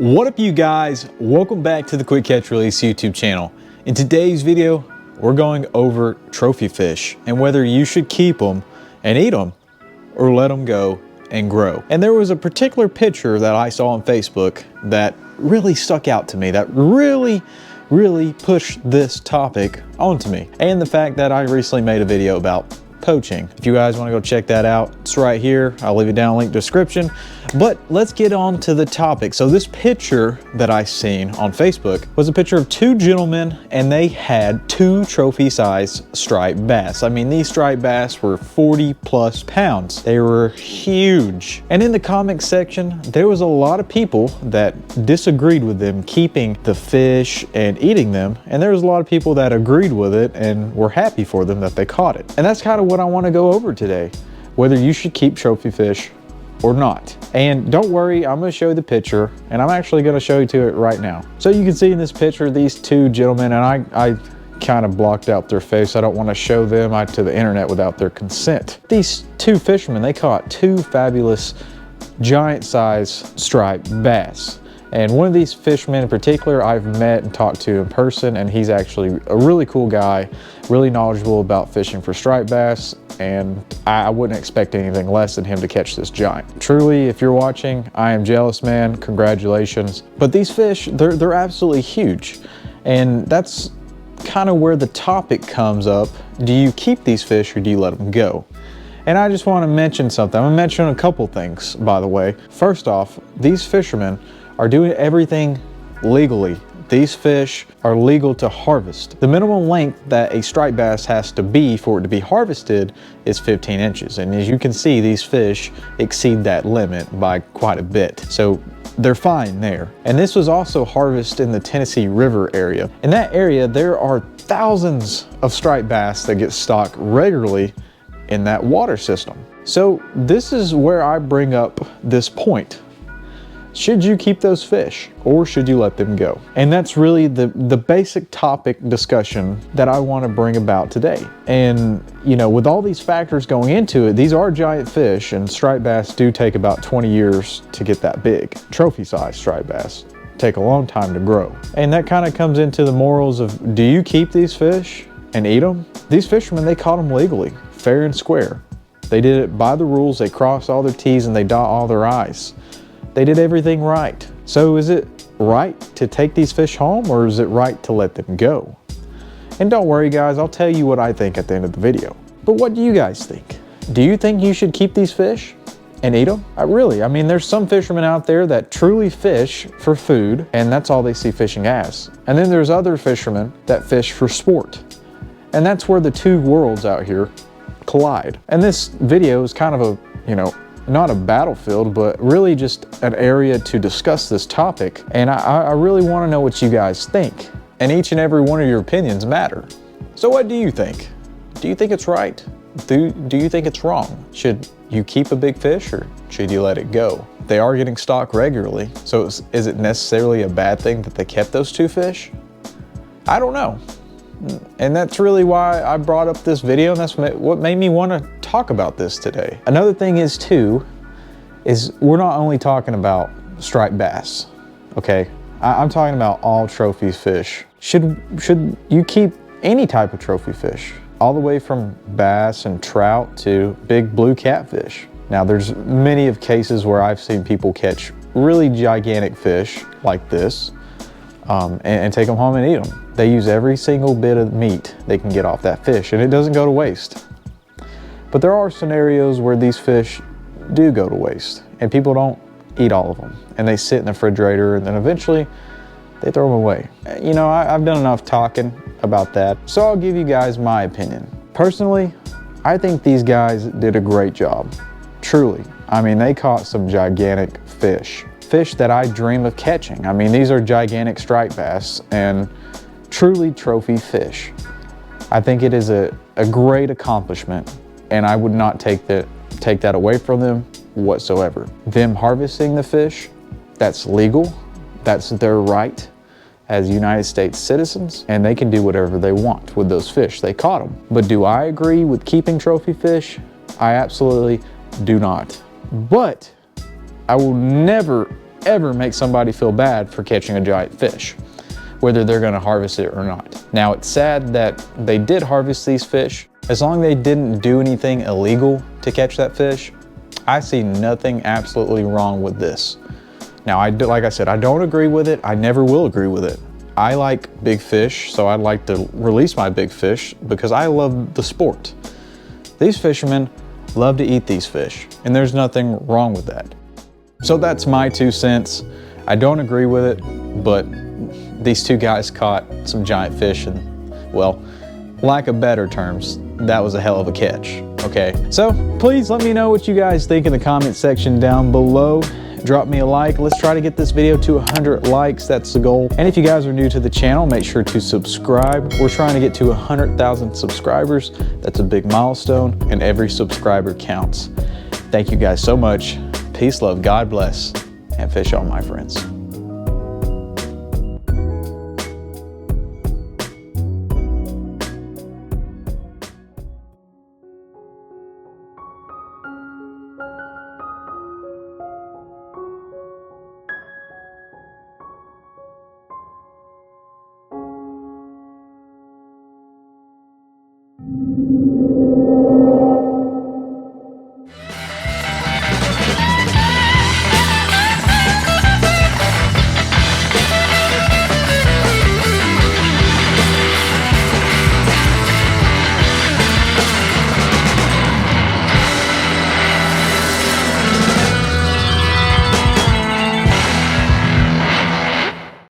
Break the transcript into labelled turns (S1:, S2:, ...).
S1: What up, you guys? Welcome back to the Quick Catch Release YouTube channel. In today's video, we're going over trophy fish and whether you should keep them and eat them or let them go and grow. And there was a particular picture that I saw on Facebook that really stuck out to me, that really pushed this topic onto me. And the fact that I recently made a video about poaching. If you guys want to go check that out, it's right here. I'll leave it down in the link description. But let's get on to the topic. So this picture that I seen on Facebook was a picture of two gentlemen, and they had two trophy size striped bass. I mean, these striped bass were 40+ pounds. They were huge. And in the comment section, there was a lot of people that disagreed with them keeping the fish and eating them. And there was a lot of people that agreed with it and were happy for them that they caught it. And that's kind of what I want to go over today, whether you should keep trophy fish or not. And don't worry, I'm going to show you the picture, and I'm actually going to show you to it right now. So you can see in this picture these two gentlemen, and I kind of blocked out their face. I don't want to show them to the internet without their consent. These two fishermen, they caught two fabulous giant size striped bass. And one of these fishermen in particular, I've met and talked to in person, and he's actually a really cool guy, really knowledgeable about fishing for striped bass, and I wouldn't expect anything less than him to catch this giant. Truly, if you're watching, I am jealous, man. Congratulations. But these fish, they're absolutely huge. And that's kind of where the topic comes up. Do you keep these fish or do you let them go? And I just want to mention something. I'm going to mention a couple things, by the way. First off, these fishermen are doing everything legally. These fish are legal to harvest. The minimum length that a striped bass has to be for it to be harvested is 15 inches. And as you can see, these fish exceed that limit by quite a bit. So they're fine there. And this was also harvested in the Tennessee River area. In that area, there are thousands of striped bass that get stocked regularly in that water system. So this is where I bring up this point. Should you keep those fish or should you let them go? And that's really the basic topic discussion that I want to bring about today. And you know, with all these factors going into it, these are giant fish, and striped bass do take about 20 years to get that big. Trophy size striped bass take a long time to grow. And that kind of comes into the morals of, do you keep these fish and eat them? These fishermen, they caught them legally, fair and square. They did it by the rules. They crossed all their T's and they dot all their I's. They did everything right. So is it right to take these fish home, or is it right to let them go? And don't worry, guys, I'll tell you what I think at the end of the video. But what do you guys think? Do you think you should keep these fish and eat them? I mean, there's some fishermen out there that truly fish for food, and that's all they see fishing as. And then there's other fishermen that fish for sport. And that's where the two worlds out here collide. And this video is kind of a, not a battlefield, but really just an area to discuss this topic. And I really want to know what you guys think. And each and every one of your opinions matter. So what do you think? Do you think it's right? Do you think it's wrong? Should you keep a big fish or should you let it go? They are getting stocked regularly. So is it necessarily a bad thing that they kept those two fish? I don't know. And that's really why I brought up this video, and that's what made me want to talk about this today. Another thing is we're not only talking about striped bass, okay? I'm talking about all trophy fish. Should you keep any type of trophy fish, all the way from bass and trout to big blue catfish? Now, there's many of cases where I've seen people catch really gigantic fish like this and take them home and eat them. They use every single bit of meat they can get off that fish, and it doesn't go to waste. But there are scenarios where these fish do go to waste, and people don't eat all of them, and they sit in the refrigerator, and then eventually they throw them away. You know, I've done enough talking about that, so I'll give you guys my opinion. Personally, I think these guys did a great job. Truly. I mean, they caught some gigantic fish. Fish that I dream of catching. I mean, these are gigantic striped bass and truly trophy fish. I think it is a great accomplishment, and I would not take that away from them whatsoever. Them harvesting the fish, that's legal. That's their right as United States citizens, and they can do whatever they want with those fish. They caught them. But do I agree with keeping trophy fish? I absolutely do not. But I will never ever make somebody feel bad for catching a giant fish, whether they're gonna harvest it or not. Now, it's sad that they did harvest these fish. As long as they didn't do anything illegal to catch that fish, I see nothing absolutely wrong with this. Now, like I said, I don't agree with it. I never will agree with it. I like big fish, so I'd like to release my big fish because I love the sport. These fishermen love to eat these fish, and there's nothing wrong with that. So that's my 2 cents. I don't agree with it, but these two guys caught some giant fish, and well, lack of better terms, that was a hell of a catch, okay? So please let me know what you guys think in the comment section down below. Drop me a like. Let's try to get this video to 100 likes. That's the goal. And if you guys are new to the channel, make sure to subscribe. We're trying to get to 100,000 subscribers. That's a big milestone, and every subscriber counts. Thank you guys so much. Peace, love, God bless, and fish on, my friends.